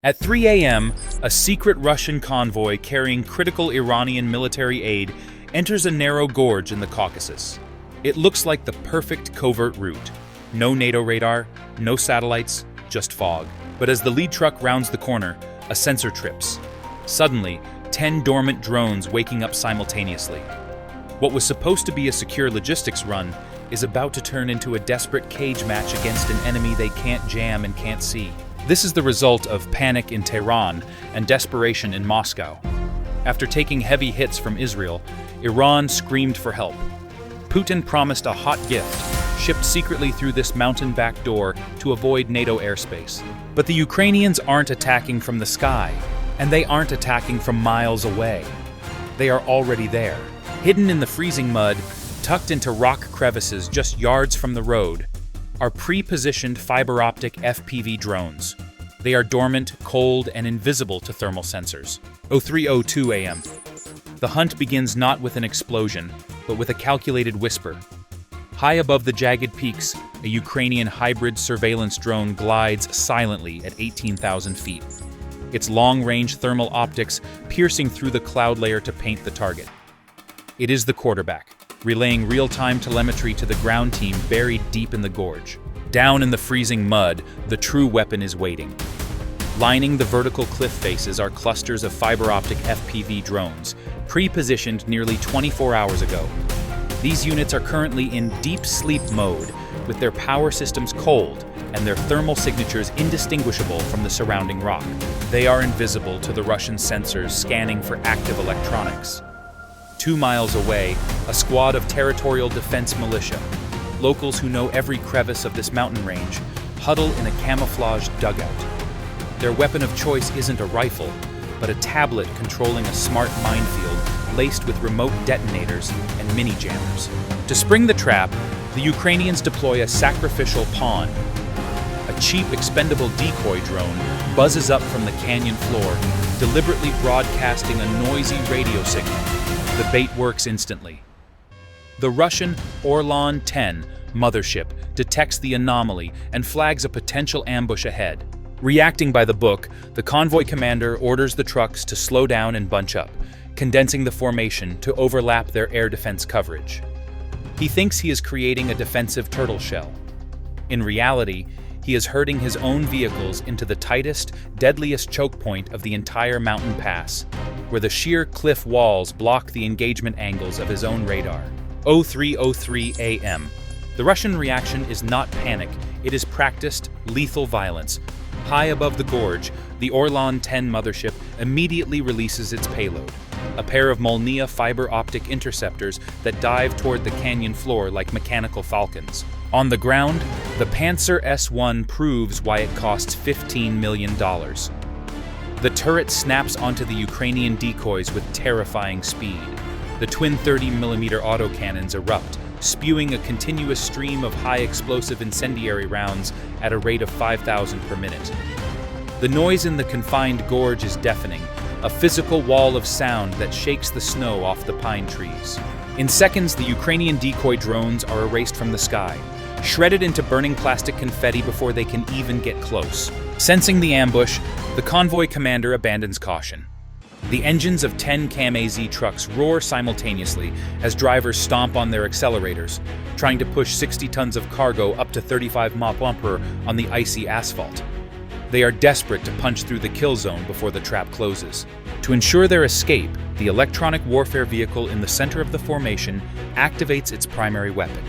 At 3 a.m., a secret Russian convoy carrying critical Iranian military aid enters a narrow gorge in the Caucasus. It looks like the perfect covert route. No NATO radar, no satellites, just fog. But as the lead truck rounds the corner, a sensor trips. Suddenly, 10 dormant drones waking up simultaneously. What was supposed to be a secure logistics run is about to turn into a desperate cage match against an enemy they can't jam and can't see. This is the result of panic in Tehran and desperation in Moscow. After taking heavy hits from Israel, Iran screamed for help. Putin promised a hot gift, shipped secretly through this mountain back door to avoid NATO airspace. But the Ukrainians aren't attacking from the sky, and they aren't attacking from miles away. They are already there, hidden in the freezing mud, tucked into rock crevices just yards from the road, are pre-positioned fiber-optic FPV drones. They are dormant, cold, and invisible to thermal sensors. 03:02 a.m. The hunt begins not with an explosion, but with a calculated whisper. High above the jagged peaks, a Ukrainian hybrid surveillance drone glides silently at 18,000 feet. Its long-range thermal optics piercing through the cloud layer to paint the target. It is the quarterback, relaying real-time telemetry to the ground team buried deep in the gorge. Down in the freezing mud, the true weapon is waiting. Lining the vertical cliff faces are clusters of fiber-optic FPV drones, pre-positioned nearly 24 hours ago. These units are currently in deep sleep mode, with their power systems cold and their thermal signatures indistinguishable from the surrounding rock. They are invisible to the Russian sensors scanning for active electronics. 2 miles away, a squad of territorial defense militia, locals who know every crevice of this mountain range, huddle in a camouflaged dugout. Their weapon of choice isn't a rifle, but a tablet controlling a smart minefield laced with remote detonators and mini-jammers. To spring the trap, the Ukrainians deploy a sacrificial pawn. A cheap, expendable decoy drone buzzes up from the canyon floor, deliberately broadcasting a noisy radio signal. The bait works instantly. The Russian Ouro 10 mothership detects the anomaly and flags a potential ambush ahead. Reacting by the book, the convoy commander orders the trucks to slow down and bunch up, condensing the formation to overlap their air defense coverage. He thinks he is creating a defensive turtle shell. In reality, he is herding his own vehicles into the tightest, deadliest choke point of the entire mountain pass, where the sheer cliff walls block the engagement angles of his own radar. 03:03 a.m. The Russian reaction is not panic, it is practiced, lethal violence. High above the gorge, the Ouro 10 mothership immediately releases its payload, a pair of Molniya fiber-optic interceptors that dive toward the canyon floor like mechanical falcons. On the ground, the Pantsir S-1 proves why it costs $15 million. The turret snaps onto the Ukrainian decoys with terrifying speed. The twin 30mm autocannons erupt, spewing a continuous stream of high-explosive incendiary rounds at a rate of 5,000 per minute. The noise in the confined gorge is deafening, a physical wall of sound that shakes the snow off the pine trees. In seconds, the Ukrainian decoy drones are erased from the sky, shredded into burning plastic confetti before they can even get close. Sensing the ambush, the convoy commander abandons caution. The engines of 10 CAM-AZ trucks roar simultaneously as drivers stomp on their accelerators, trying to push 60 tons of cargo up to 35 mph on the icy asphalt. They are desperate to punch through the kill zone before the trap closes. To ensure their escape, the electronic warfare vehicle in the center of the formation activates its primary weapon.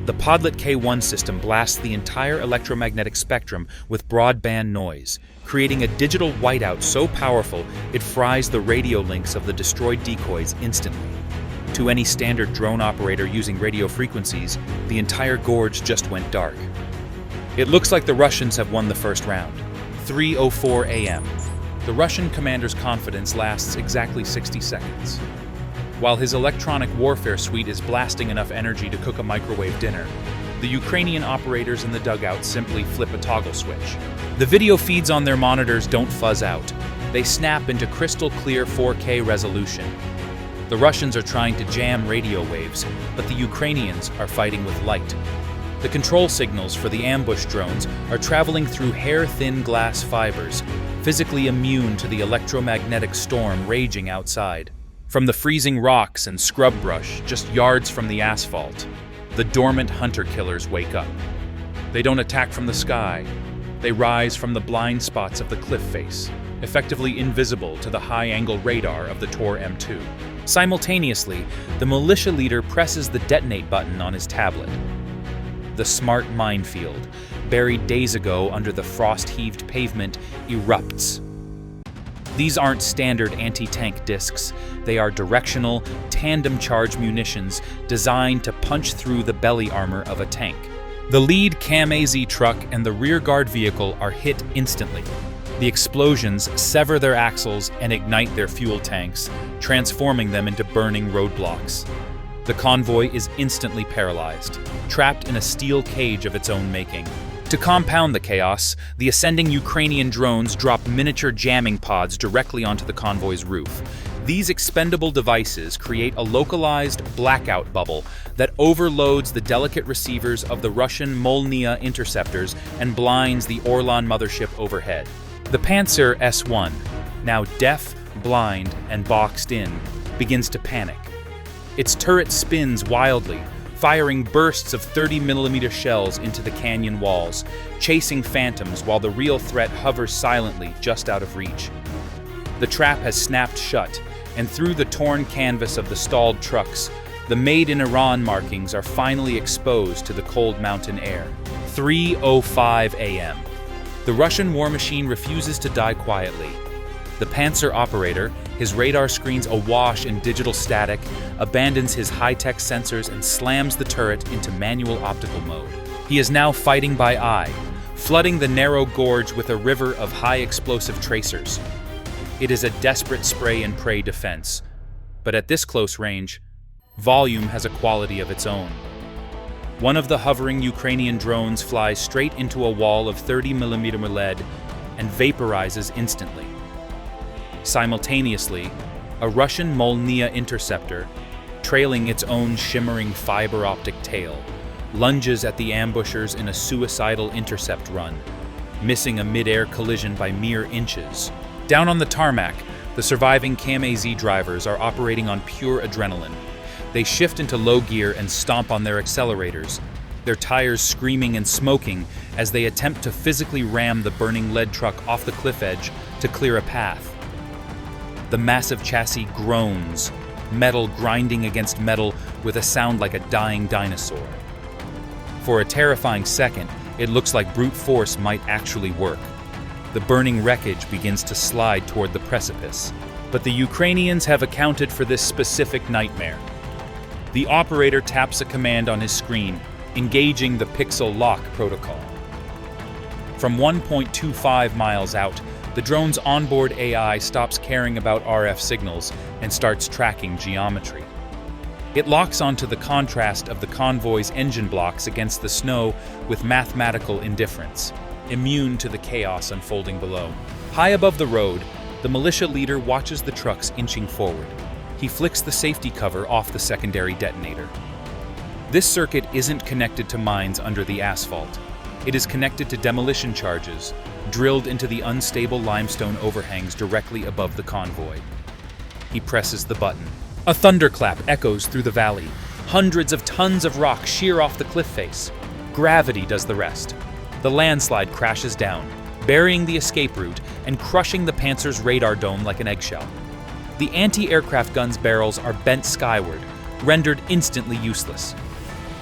The Podlet K1 system blasts the entire electromagnetic spectrum with broadband noise, creating a digital whiteout so powerful it fries the radio links of the destroyed decoys instantly. To any standard drone operator using radio frequencies, the entire gorge just went dark. It looks like the Russians have won the first round. 03:04 a.m. The Russian commander's confidence lasts exactly 60 seconds. While his electronic warfare suite is blasting enough energy to cook a microwave dinner, the Ukrainian operators in the dugout simply flip a toggle switch. The video feeds on their monitors don't fuzz out. They snap into crystal clear 4K resolution. The Russians are trying to jam radio waves, but the Ukrainians are fighting with light. The control signals for the ambush drones are traveling through hair-thin glass fibers, physically immune to the electromagnetic storm raging outside. From the freezing rocks and scrub brush just yards from the asphalt, the dormant hunter-killers wake up. They don't attack from the sky. They rise from the blind spots of the cliff face, effectively invisible to the high-angle radar of the Tor M2. Simultaneously, the militia leader presses the detonate button on his tablet. The smart minefield, buried days ago under the frost-heaved pavement, erupts. These aren't standard anti-tank discs. They are directional, tandem-charge munitions designed to punch through the belly armor of a tank. The lead CAM-AZ truck and the rear-guard vehicle are hit instantly. The explosions sever their axles and ignite their fuel tanks, transforming them into burning roadblocks. The convoy is instantly paralyzed, trapped in a steel cage of its own making. To compound the chaos, the ascending Ukrainian drones drop miniature jamming pods directly onto the convoy's roof. These expendable devices create a localized blackout bubble that overloads the delicate receivers of the Russian Molniya interceptors and blinds the Orlan mothership overhead. The Pantsir S1, now deaf, blind, and boxed in, begins to panic. Its turret spins wildly, firing bursts of 30mm shells into the canyon walls, chasing phantoms while the real threat hovers silently just out of reach. The trap has snapped shut, and through the torn canvas of the stalled trucks, the Made in Iran markings are finally exposed to the cold mountain air. 3:05 a.m. The Russian war machine refuses to die quietly. The Pantsir operator, his radar screens awash in digital static, abandons his high-tech sensors and slams the turret into manual optical mode. He is now fighting by eye, flooding the narrow gorge with a river of high-explosive tracers. It is a desperate spray-and-pray defense, but at this close range, volume has a quality of its own. One of the hovering Ukrainian drones flies straight into a wall of 30mm lead and vaporizes instantly. Simultaneously, a Russian Molniya interceptor, trailing its own shimmering fiber-optic tail, lunges at the ambushers in a suicidal intercept run, missing a mid-air collision by mere inches. Down on the tarmac, the surviving CAM-AZ drivers are operating on pure adrenaline. They shift into low gear and stomp on their accelerators, their tires screaming and smoking as they attempt to physically ram the burning lead truck off the cliff edge to clear a path. The massive chassis groans, metal grinding against metal with a sound like a dying dinosaur. For a terrifying second, it looks like brute force might actually work. The burning wreckage begins to slide toward the precipice. But the Ukrainians have accounted for this specific nightmare. The operator taps a command on his screen, engaging the pixel lock protocol. From 1.25 miles out, the drone's onboard AI stops caring about RF signals and starts tracking geometry. It locks onto the contrast of the convoy's engine blocks against the snow with mathematical indifference, immune to the chaos unfolding below. High above the road, the militia leader watches the trucks inching forward. He flicks the safety cover off the secondary detonator. This circuit isn't connected to mines under the asphalt. It is connected to demolition charges, drilled into the unstable limestone overhangs directly above the convoy. He presses the button. A thunderclap echoes through the valley. Hundreds of tons of rock shear off the cliff face. Gravity does the rest. The landslide crashes down, burying the escape route and crushing the Pantsir's radar dome like an eggshell. The anti-aircraft gun's barrels are bent skyward, rendered instantly useless.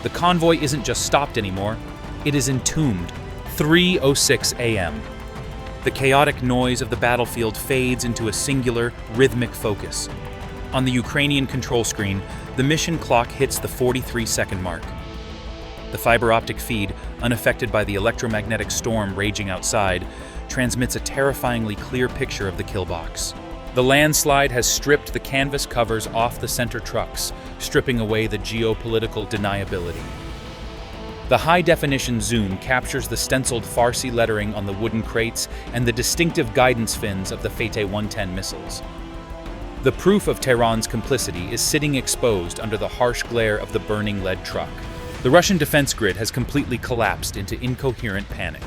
The convoy isn't just stopped anymore, it is entombed. 3:06 a.m. The chaotic noise of the battlefield fades into a singular, rhythmic focus. On the Ukrainian control screen, the mission clock hits the 43-second mark. The fiber-optic feed, unaffected by the electromagnetic storm raging outside, transmits a terrifyingly clear picture of the kill box. The landslide has stripped the canvas covers off the center trucks, stripping away the geopolitical deniability. The high-definition zoom captures the stenciled Farsi lettering on the wooden crates and the distinctive guidance fins of the Fateh-110 missiles. The proof of Tehran's complicity is sitting exposed under the harsh glare of the burning lead truck. The Russian defense grid has completely collapsed into incoherent panic.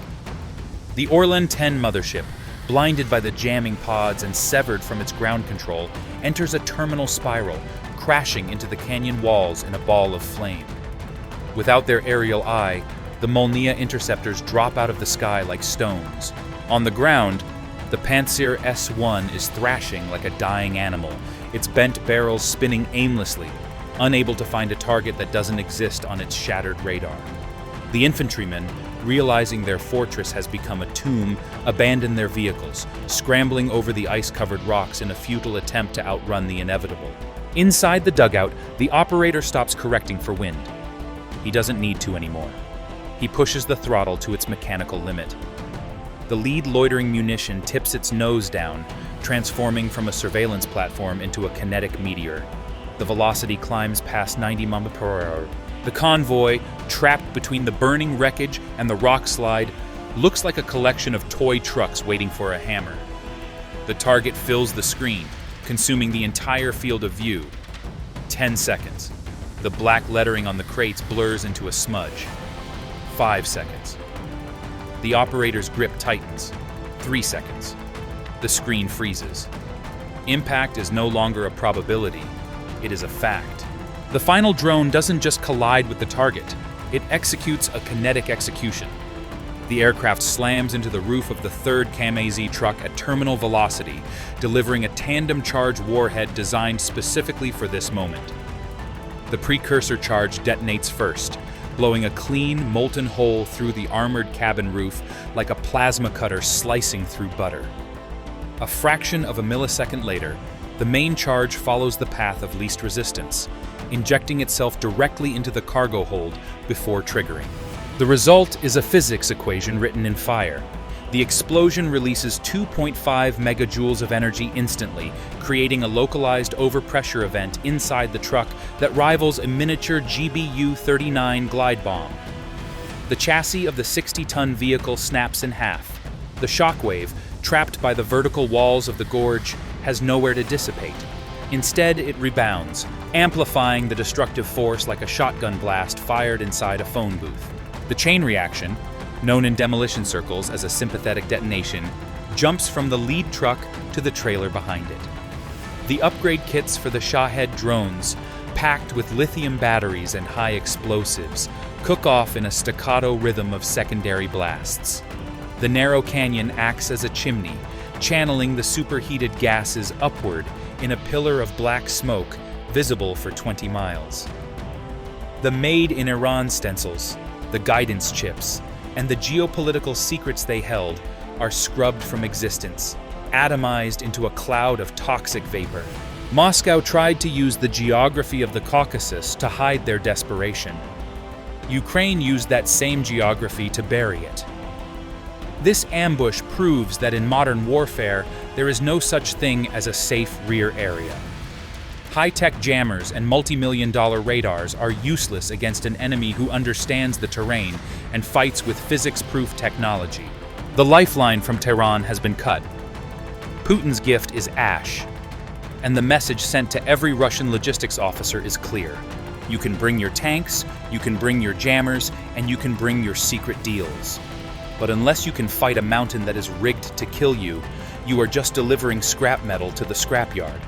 The Orlan 10 mothership, blinded by the jamming pods and severed from its ground control, enters a terminal spiral, crashing into the canyon walls in a ball of flame. Without their aerial eye, the Molniya interceptors drop out of the sky like stones. On the ground, the Pantsir S-1 is thrashing like a dying animal, its bent barrels spinning aimlessly, unable to find a target that doesn't exist on its shattered radar. The infantrymen, realizing their fortress has become a tomb, abandon their vehicles, scrambling over the ice-covered rocks in a futile attempt to outrun the inevitable. Inside the dugout, the operator stops correcting for wind. He doesn't need to anymore. He pushes the throttle to its mechanical limit. The lead loitering munition tips its nose down, transforming from a surveillance platform into a kinetic meteor. The velocity climbs past 90 mph. The convoy, trapped between the burning wreckage and the rockslide, looks like a collection of toy trucks waiting for a hammer. The target fills the screen, consuming the entire field of view. 10 seconds. The black lettering on the crates blurs into a smudge. 5 seconds. The operator's grip tightens. 3 seconds. The screen freezes. Impact is no longer a probability. It is a fact. The final drone doesn't just collide with the target, it executes a kinetic execution. The aircraft slams into the roof of the third KAMAZ truck at terminal velocity, delivering a tandem charge warhead designed specifically for this moment. The precursor charge detonates first, blowing a clean, molten hole through the armored cabin roof like a plasma cutter slicing through butter. A fraction of a millisecond later, the main charge follows the path of least resistance, injecting itself directly into the cargo hold before triggering. The result is a physics equation written in fire. The explosion releases 2.5 megajoules of energy instantly, creating a localized overpressure event inside the truck that rivals a miniature GBU-39 glide bomb. The chassis of the 60-ton vehicle snaps in half. The shockwave, trapped by the vertical walls of the gorge, has nowhere to dissipate. Instead, it rebounds, amplifying the destructive force like a shotgun blast fired inside a phone booth. The chain reaction, known in demolition circles as a sympathetic detonation, jumps from the lead truck to the trailer behind it. The upgrade kits for the Shahed drones, packed with lithium batteries and high explosives, cook off in a staccato rhythm of secondary blasts. The narrow canyon acts as a chimney, channeling the superheated gases upward in a pillar of black smoke visible for 20 miles. The Made in Iran stencils, the guidance chips, and the geopolitical secrets they held are scrubbed from existence, atomized into a cloud of toxic vapor. Moscow tried to use the geography of the Caucasus to hide their desperation. Ukraine used that same geography to bury it. This ambush proves that in modern warfare, there is no such thing as a safe rear area. High-tech jammers and multi-million-dollar radars are useless against an enemy who understands the terrain and fights with physics-proof technology. The lifeline from Tehran has been cut. Putin's gift is ash, and the message sent to every Russian logistics officer is clear. You can bring your tanks, you can bring your jammers, and you can bring your secret deals. But unless you can fight a mountain that is rigged to kill you, you are just delivering scrap metal to the scrapyard.